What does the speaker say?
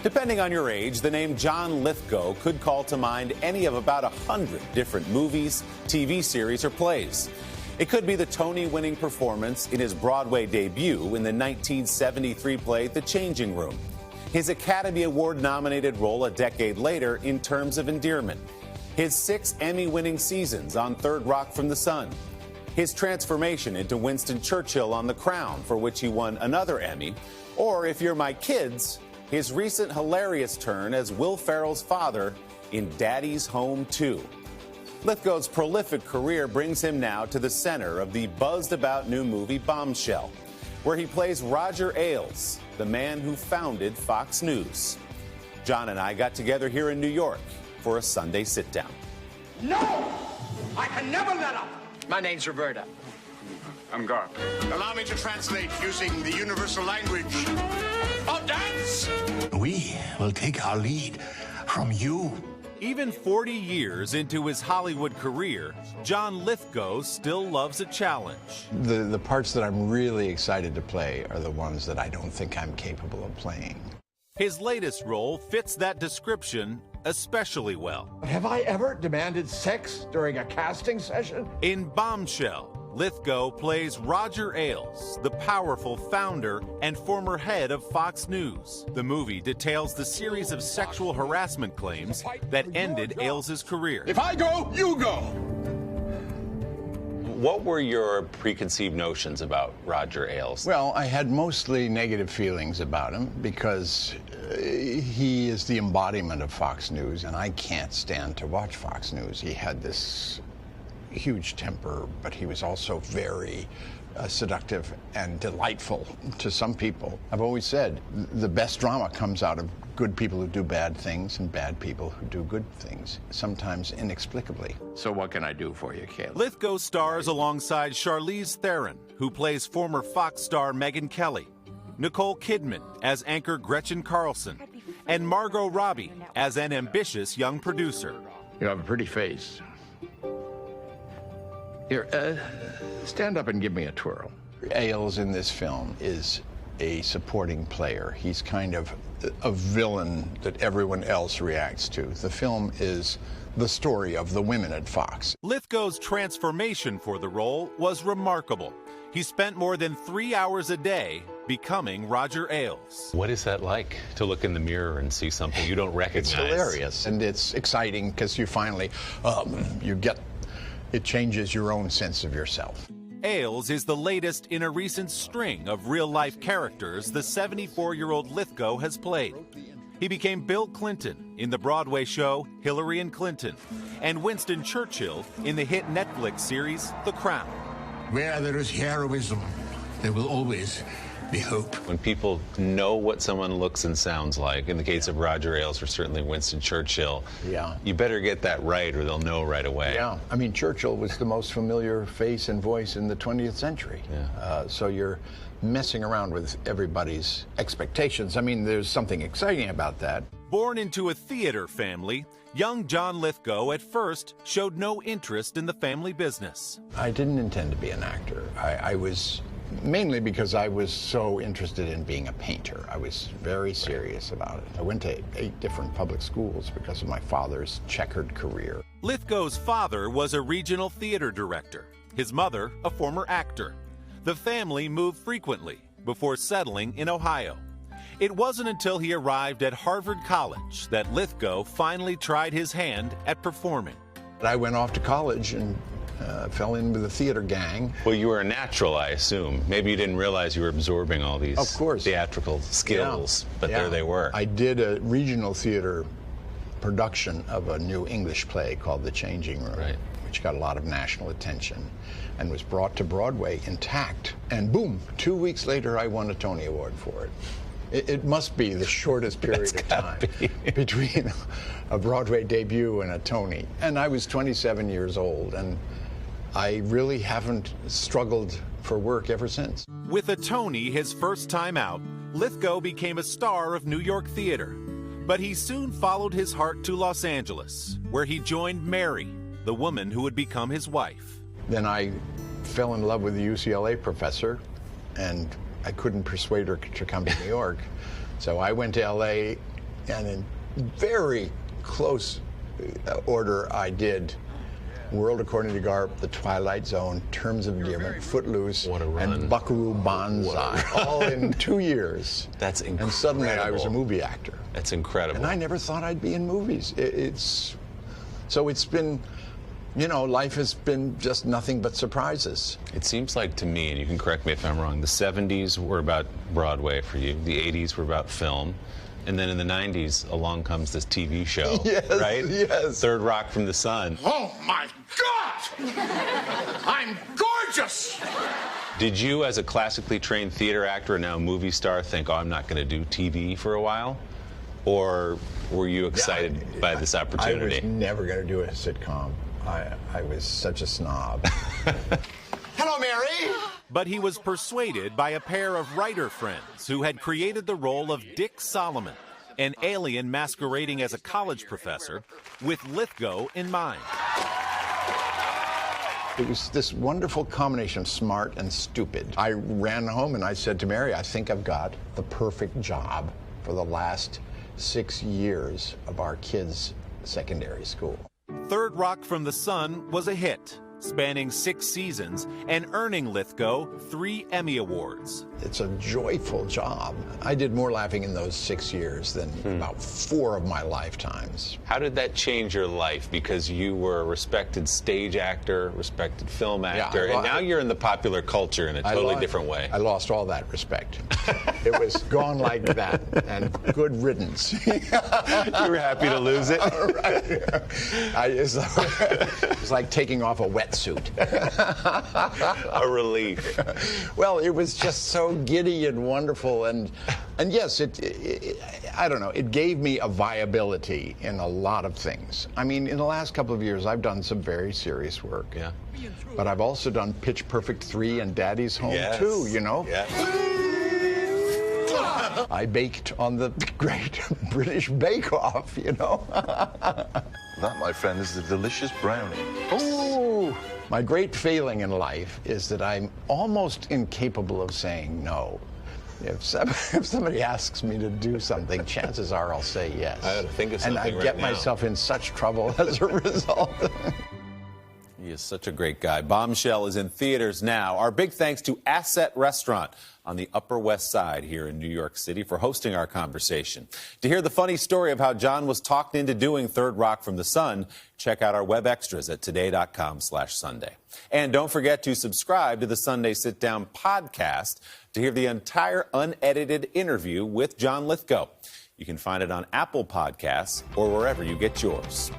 Depending on your age, the name John Lithgow could call to mind any of about 100 different movies, TV series, or plays. It could be the Tony-winning performance in his Broadway debut in the 1973 play The Changing Room, his Academy Award-nominated role a decade later in Terms of Endearment, his 6 Emmy-winning seasons on Third Rock from the Sun, his transformation into Winston Churchill on The Crown, for which he won another Emmy, or if you're my kids, his recent hilarious turn as Will Ferrell's father in Daddy's Home 2. Lithgow's prolific career brings him now to the center of the buzzed-about new movie Bombshell, where he plays Roger Ailes, the man who founded Fox News. John and I got together here in New York for a Sunday Sitdown. No! I can never let up! My name's Roberta. I'm Garp. Allow me to translate using the universal language of dance! We will take our lead from you. Even 40 years into his Hollywood career, John Lithgow still loves a challenge. The parts that I'm really excited to play are the ones that I don't think I'm capable of playing. His latest role fits that description especially well. Have I ever demanded sex during a casting session? In Bombshell, Lithgow plays Roger Ailes, the powerful founder and former head of Fox News. The movie details the series of sexual harassment claims that ended Ailes' career. If I go, you go! What were your preconceived notions about Roger Ailes? Well, I had mostly negative feelings about him because he is the embodiment of Fox News, and I can't stand to watch Fox News. He had this huge temper, but he was also very seductive and delightful to some people. I've always said the best drama comes out of good people who do bad things and bad people who do good things, sometimes inexplicably. So what can I do for you, Caleb? Lithgow stars alongside Charlize Theron, who plays former Fox star Megyn Kelly, Nicole Kidman as anchor Gretchen Carlson, and Margot Robbie as an ambitious young producer. You have a pretty face. Here, stand up and give me a twirl. Ailes in this film is a supporting player. He's kind of a villain that everyone else reacts to. The film is the story of the women at Fox. Lithgow's transformation for the role was remarkable. He spent more than 3 hours a day becoming Roger Ailes. What is that like, to look in the mirror and see something you don't recognize? It's hilarious, and it's exciting because you finally, it changes your own sense of yourself. Ailes is the latest in a recent string of real-life characters the 74-year-old Lithgow has played. He became Bill Clinton in the Broadway show Hillary and Clinton, and Winston Churchill in the hit Netflix series The Crown. Where there is heroism, there will always be hope. When people know what someone looks and sounds like, in the case of Roger Ailes or certainly Winston Churchill, you better get that right or they'll know right away. Yeah, I mean, Churchill was the most familiar face and voice in the 20th century. Yeah. So you're messing around with everybody's expectations. I mean, there's something exciting about that. Born into a theater family, young John Lithgow at first showed no interest in the family business. I didn't intend to be an actor. I was mainly because I was so interested in being a painter. I was very serious about it. I went to 8 different public schools because of my father's checkered career. Lithgow's father was a regional theater director, his mother a former actor. The family moved frequently before settling in Ohio. It wasn't until he arrived at Harvard College that Lithgow finally tried his hand at performing. I went off to college and fell in with a theater gang. Well, you were a natural, I assume. Maybe you didn't realize you were absorbing all these theatrical skills, but there they were. I did a regional theater production of a new English play called The Changing Room, which got a lot of national attention and was brought to Broadway intact. And boom, 2 weeks later, I won a Tony Award for it. It must be the shortest period of time between a Broadway debut and a Tony. And I was 27 years old, and I really haven't struggled for work ever since. With a Tony his first time out, Lithgow became a star of New York theater. But he soon followed his heart to Los Angeles, where he joined Mary, the woman who would become his wife. Then I fell in love with the UCLA professor, and I couldn't persuade her to come to New York. So I went to LA And in very close order, I did World According to Garp, The Twilight Zone, Terms of Endearment, Footloose, and Buckaroo Banzai, all in 2 years. That's incredible. And suddenly I was a movie actor. That's incredible. And I never thought I'd be in movies. So it's been, you know, life has been just nothing but surprises. It seems like to me, and you can correct me if I'm wrong, the 70s were about Broadway for you, the 80s were about film, and then in the 90s, along comes this TV show, yes, right? Yes. Third Rock from the Sun. Oh, my God! I'm gorgeous! Did you, as a classically trained theater actor and now movie star, think, oh, I'm not going to do TV for a while? Or were you excited by this opportunity? I was never going to do a sitcom. I was such a snob. Hello, Mary! But he was persuaded by a pair of writer friends who had created the role of Dick Solomon, an alien masquerading as a college professor with Lithgow in mind. It was this wonderful combination of smart and stupid. I ran home and I said to Mary, I think I've got the perfect job for the last 6 years of our kids' secondary school. Third Rock from the Sun was a hit, spanning 6 seasons and earning Lithgow 3 Emmy Awards. It's a joyful job. I did more laughing in those 6 years than about 4 of my lifetimes. How did that change your life? Because you were a respected stage actor, respected film actor, and now you're in the popular culture in a totally different way. I lost all that respect. It was gone like that, and good riddance. You were happy to lose it? Right. It's like taking off a wetsuit. A relief. Well, it was just so giddy and wonderful, and yes, I don't know, it gave me a viability in a lot of things. I mean, in the last couple of years, I've done some very serious work. Yeah. But I've also done Pitch Perfect 3 and Daddy's Home too, you know? Yes. I baked on the Great British Bake Off, you know? That, my friend, is a delicious brownie. Ooh! My great failing in life is that I'm almost incapable of saying no. If somebody asks me to do something, chances are I'll say yes. I ought to think of something and I right get now. myself in such trouble as a result. He is such a great guy. Bombshell is in theaters now. Our big thanks to Asset Restaurant on the Upper West Side here in New York City for hosting our conversation. To hear the funny story of how John was talked into doing Third Rock from the Sun, check out our web extras at today.com/Sunday. And don't forget to subscribe to the Sunday Sitdown podcast to hear the entire unedited interview with John Lithgow. You can find it on Apple Podcasts or wherever you get yours.